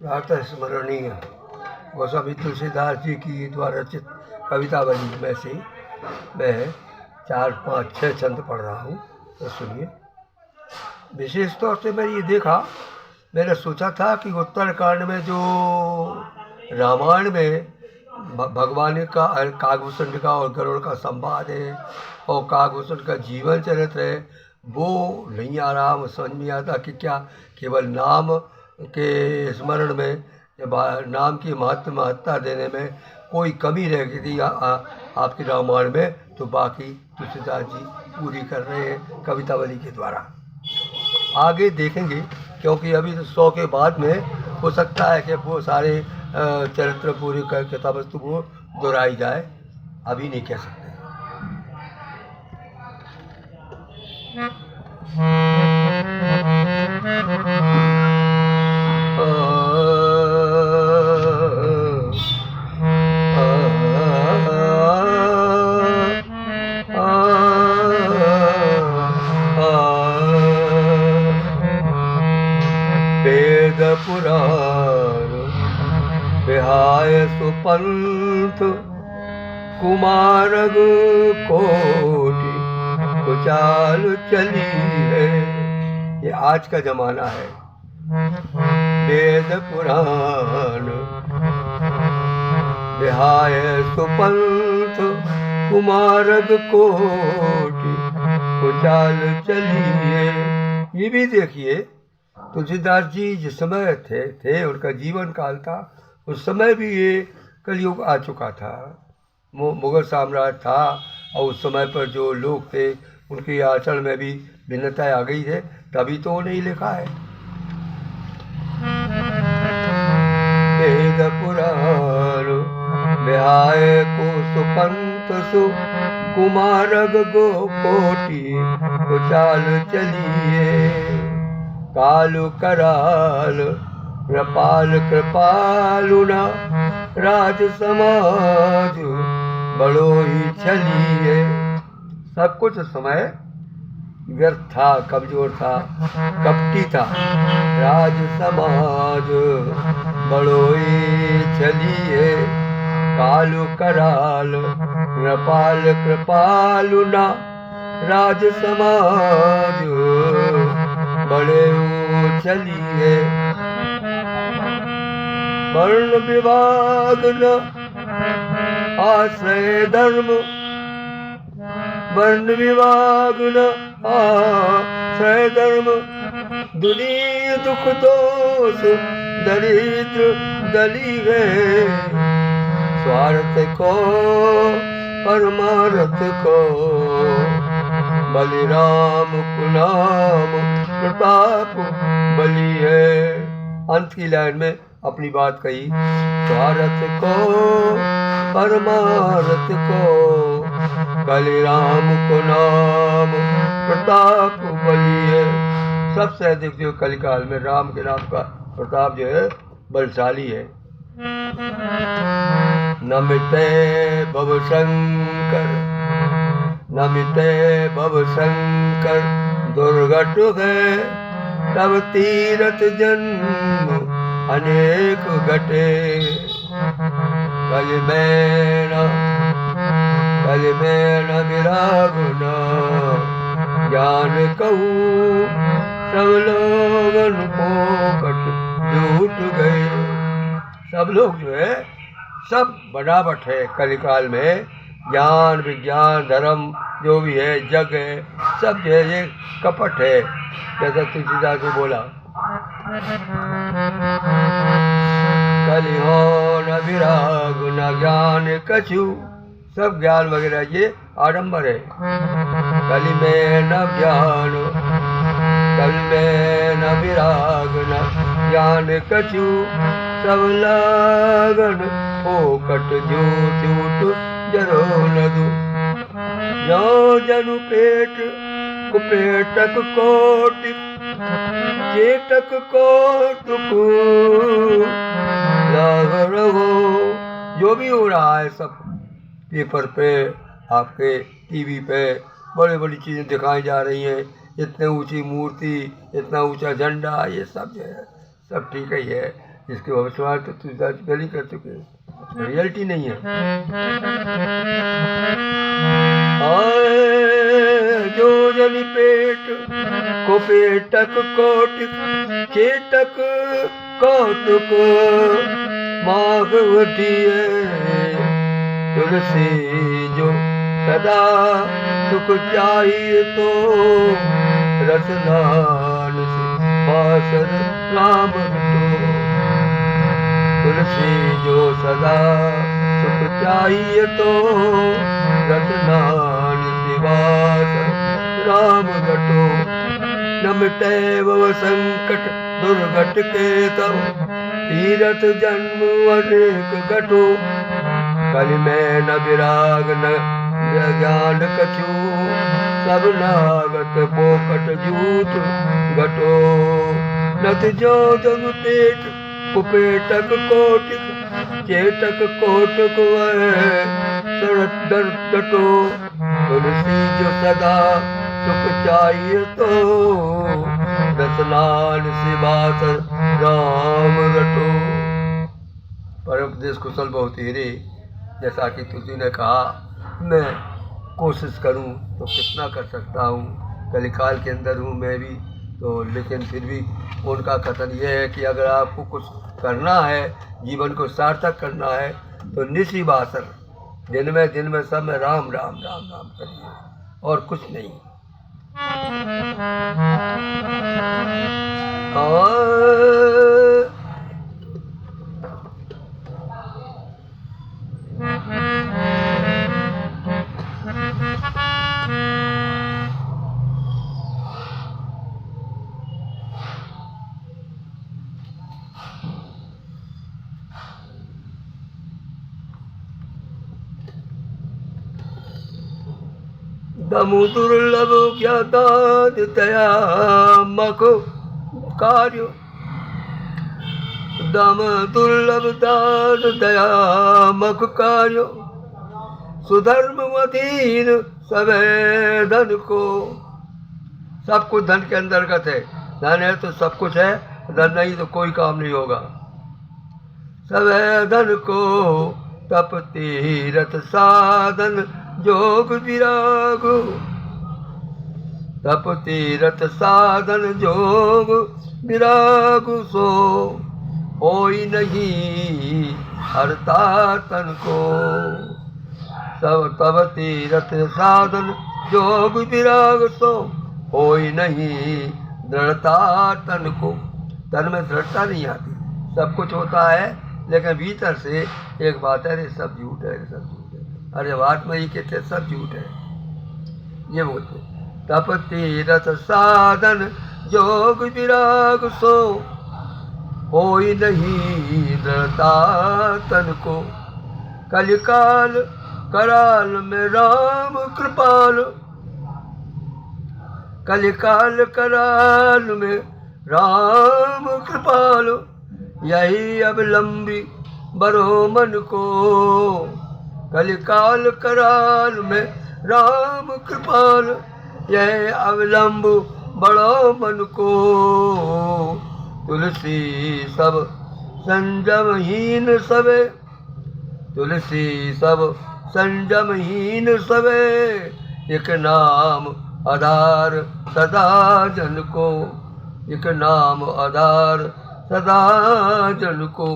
प्रातः स्मरणीय गोस्वामी तुलसीदास जी की द्वारा रचित कवितावली में से मैं 4, 5, 6 छंद पढ़ रहा हूँ, तो सुनिए। विशेष तौर से मैंने ये देखा, मैंने सोचा था कि उत्तरकांड में जो रामायण में भगवान का काकभूषण का और गरुड़ का संवाद है और काकभूषण का जीवन चरित्र है, वो नहीं आ रहा, समझ में आता कि क्या केवल नाम के स्मरण में या नाम की महत्ता देने में कोई कमी रह गई थी आपके रामायण में, तो बाकी तुलसीदास जी पूरी कर रहे हैं कवितावली के द्वारा। आगे देखेंगे, क्योंकि अभी तो 100 के बाद में हो सकता है कि वो सारे चरित्र पूरी कथा वस्तु को दोहराई जाए, अभी नहीं कह सकते। वेद पुराण विहाय सुपंथ कुमारग कोटि कुचाल चली है। ये आज का जमाना है। वेद पुराण विहाय सुपंथ कुमारग कोटि कुचाल चली है। ये भी देखिए, तुलसीदास जी जिस समय थे उनका जीवन काल था, उस समय भी ये कलयुग आ चुका था, मुगल साम्राज्य था, और उस समय पर जो लोग थे उनके आचरण में भी भिन्नताएं आ गई है, तभी तो उन्हें लिखा है। वेद पुराण विहाय को सुपंथ सु कुमारग गो कोटि कुचाल चलिए। कालु कराल कृपाल कृपालुना राज समाज बड़ो ही छलिए। सब कुछ समय व्यर्थ था, कमजोर था, कपटी था, राज समाज बड़ो ही छलिए। कालु कराल कृपाल कृपालुना राज समाज बड़े चलिए। वर्ण विभाग न आश्रय धर्म, वर्ण विभाग न आश्रय धर्म, दुनिया दुख दोष दरिद्र दली गए। स्वार्थ को परमार्थ को बलिराम कुनाम प्रताप बलि है। अंत की लाइन में अपनी बात कही, स्वार्थ को परमार्थ को बलिराम कुनाम प्रताप बलि है। सबसे अधिक जो कलिकाल में राम के नाम का प्रताप जो है बलशाली है। नमिते भव शंकर, नमिते भव शंकर दुर्घट है, तब तीरथ जन्म अनेक घटे। कल में न विराग न ज्ञान कहूँ, सब लोग पोकट झूठ गए। सब लोग जो है सब बनावट है कलिकाल में, ज्ञान विज्ञान धर्म जो भी है जग है, सब जो है ये कपट है, जैसा तुलसीदास ने बोला। कलि हो न विराग न ज्ञान कछु, सब ज्ञान वगैरह ये आडंबर है। कलि में न ज्ञान, कलि में न विराग न ज्ञान कछु, सब लागन फोकट जो झूठ जरो लदु। जो जनु पेट कुपेटक कोटि चेटक कोटुक लाग रहो। जो भी हो रहा है सब पेपर पे, आपके टीवी पे बड़ी बड़ी चीज़ें दिखाई जा रही हैं, इतने ऊंची मूर्ति, इतना ऊंचा झंडा, ये सब जो है सब ठीक ही है, इसकी भविष्यवाणी तो तुलसीदास जी पहले ही कर चुके हैं, रियलिटी नहीं है। आए जो जनि पेट को पेटक कोटिक चेटक कौतुक माघ उठिए तुलसी जो सदा सुख चाहिए तो रसनान से बासर राम रटो। तुलसी जो सदा सुख चाहिए तो रसनान से बासर राम रटो। न मिटे वो संकट दुर्घट के तब तीरथ जन्म अनेक घटो। कल में न विराग न ज्ञान कछु सब लागत पोकट जूठ घटो। नथ जो जग पेट कुपेटक कोटिक चेटक कोटक शरत दर डटो। तुलसी जो सदा सुख चाहिए तो रसलाल सिवास राम रटो। परम उपदेश कुशल बहुत हीरे, जैसा कि तुलसी ने कहा, मैं कोशिश करूं तो कितना कर सकता हूं, कलिकाल के अंदर हूं मैं भी तो, लेकिन फिर भी उनका कथन यह है कि अगर आपको कुछ करना है, जीवन को सार्थक करना है तो निसी बासर दिन में सब में राम राम राम राम करिए और कुछ नहीं। दमु दुर्लभ ज्ञाताद दया मख कार्य। दम दुर्लभ दान दया मख कार्य। सुधर्म अधीन सवै धन को। सब कुछ धन के अंतर्गत है, धन है तो सब कुछ है, धन नहीं तो कोई काम नहीं होगा। सवै धन को तप तीरथ साधन जोग विराग। तप तीरथ साधन जोग विराग सो होई नहीं हरता तन को। सब तप तीरथ साधन जोग विराग सो होई नहीं दृढ़ता तन को। तन में दृढ़ता नहीं आती, सब कुछ होता है लेकिन भीतर से एक बात है, अरे सब झूठ है, सब झूठ है, अरे बात में ही कहते सब झूठ है, ये बोलते। तप तीरथ साधन जोग विराग सो होई नहीं दृढ़ता तन को। कलिकाल कराल में राम कृपाल। कलिकाल कराल में राम कृपाल। यही अवलंबी बरो मन को। कलिकाल कराल में राम कृपाल। यह अवलंब बड़ो मन को। तुलसी सब संजमहीन सबे। तुलसी सब संजमहीन सबे। एक नाम आधार सदा जन को। एक नाम आधार सदा जन को।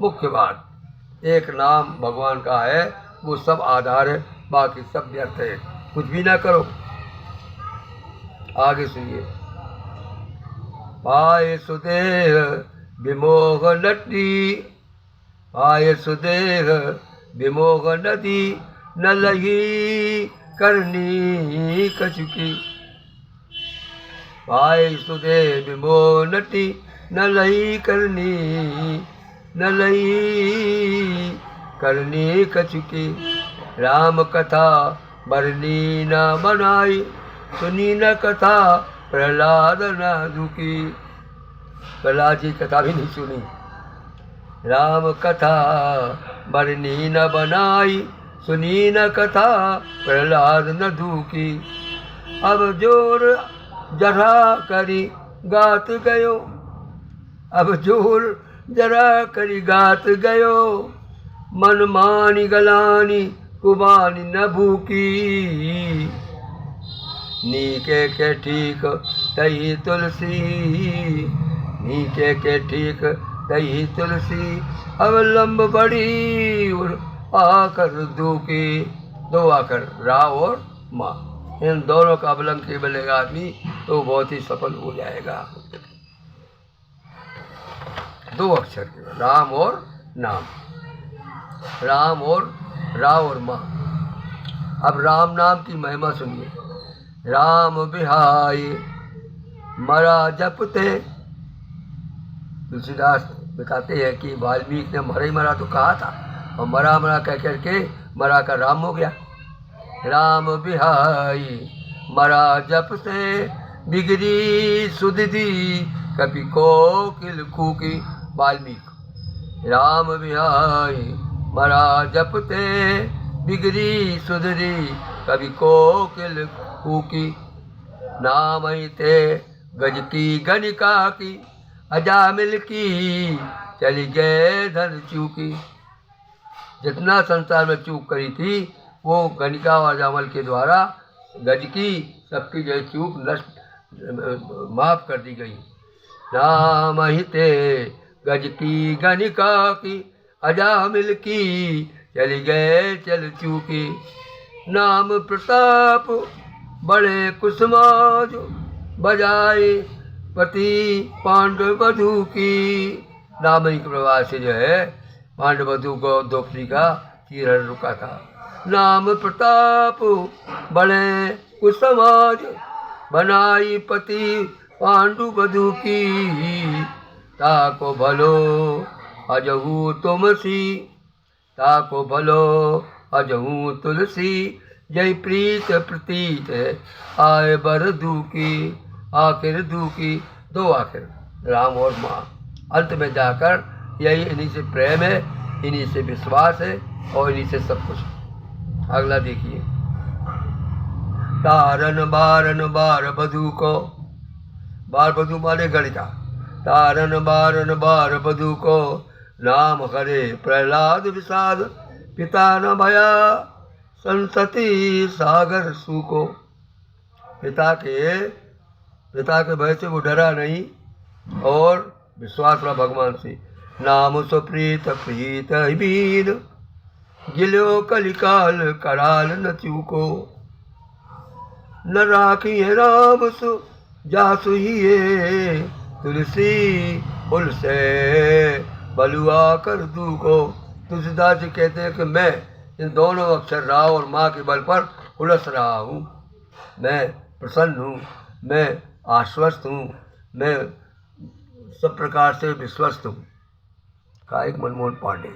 मुख्य बात एक नाम भगवान का है, वो सब आधार है, बाकी सब व्यर्थ है, कुछ भी ना करो। आगे सुनिए। पाए सुदेह विमोह नटी। पाए सुदेह विमोह नदी। न लही करनी कछुकी। पाए सुदेह विमोह नटी। न लही करनी, न लही करनी कछुकी। राम कथा बरनी न बनाई। सुनी न कथा प्रहलाद न दुखी। प्रहलाद जी कथा भी नहीं सुनी। राम कथा बरनी न बनाई। सुनी न कथा प्रहलाद न दुखी। अब जोर जरा करी गात गयो। अब जोर जरा करी गात गयो, मन मानी गलानी कुबानी न भूकी। नीके के ठीक तही तुलसी, नीके के ठीक तही तुलसी। अवलंब बड़ी आकर दुखी। दो आकर रा और माँ, इन दोनों का अवलंब के मिलेगा आदमी तो बहुत ही सफल हो जाएगा। दो अक्षर के राम और नाम, राम और रा और माँ। अब राम नाम की महिमा सुनिए। राम बिहाई मरा जपते। तुलसीदास बताते हैं कि वाल्मीकि ने मरा ही मरा तो कहा था, और मरा मरा कह करके मरा का राम हो गया। राम बिहाई मरा जप से, बिगड़ी सुधि कभी कोकिल कूकी। वाल्मीकि। राम बिहाई मरा जपते, बिगड़ी सुधरी कभी कोकिल कूकी। नाम ही थे गज की गणिका की, अजामिल की चली गए धन चूकी। जितना संसार में चूक करी थी वो गणिका और अजामिल के द्वारा गज की सबकी जो चूक नष्ट माफ कर दी गई। नाम ही थे गज की गणिका की, अजामिल की चली गए चल चूकी। नाम प्रताप बड़े कुसुमाज, बजाए पति पांडव वधू की। नाम के प्रवाह से जो है पांडव वधू को द्रौपदी का चीरहरण रुका था। नाम प्रताप बड़े कुसुमाज, बनाई पति पांडु वधू की। ताको भलो अजहू तुमसी, ताको भलो अजहू तुलसी। जय प्रीत प्रतीत आए बर दुखी, आखिर दुखी। दो आखिर राम और माँ। अंत में जाकर यही इन्हीं से प्रेम है, इन्हीं से विश्वास है और इन्हीं से सब कुछ। अगला देखिए। तारन बारन बार बधू को, बार बधू माने गणिका। तारन बारन बार बधू को, नाम हरे प्रहलाद विषाद। पिता न भया संसति सागर सूको। पिता के भय से वो डरा नहीं और विश्वास रहा भगवान से। नाम सुप्रीत प्रीत वीर, गिलो कलिकाल कराल न चूको। न राखिए राम सु जासु हिये, तुलसी फुल से बलुआ कर दूको। तुलसीदास जी कहते हैं कि मैं इन दोनों अक्षर रा और माँ के बल पर उलझ रहा हूँ। मैं प्रसन्न हूँ, मैं आश्वस्त हूँ, मैं सब प्रकार से विश्वस्त हूँ। गायक मनमोहन पांडे।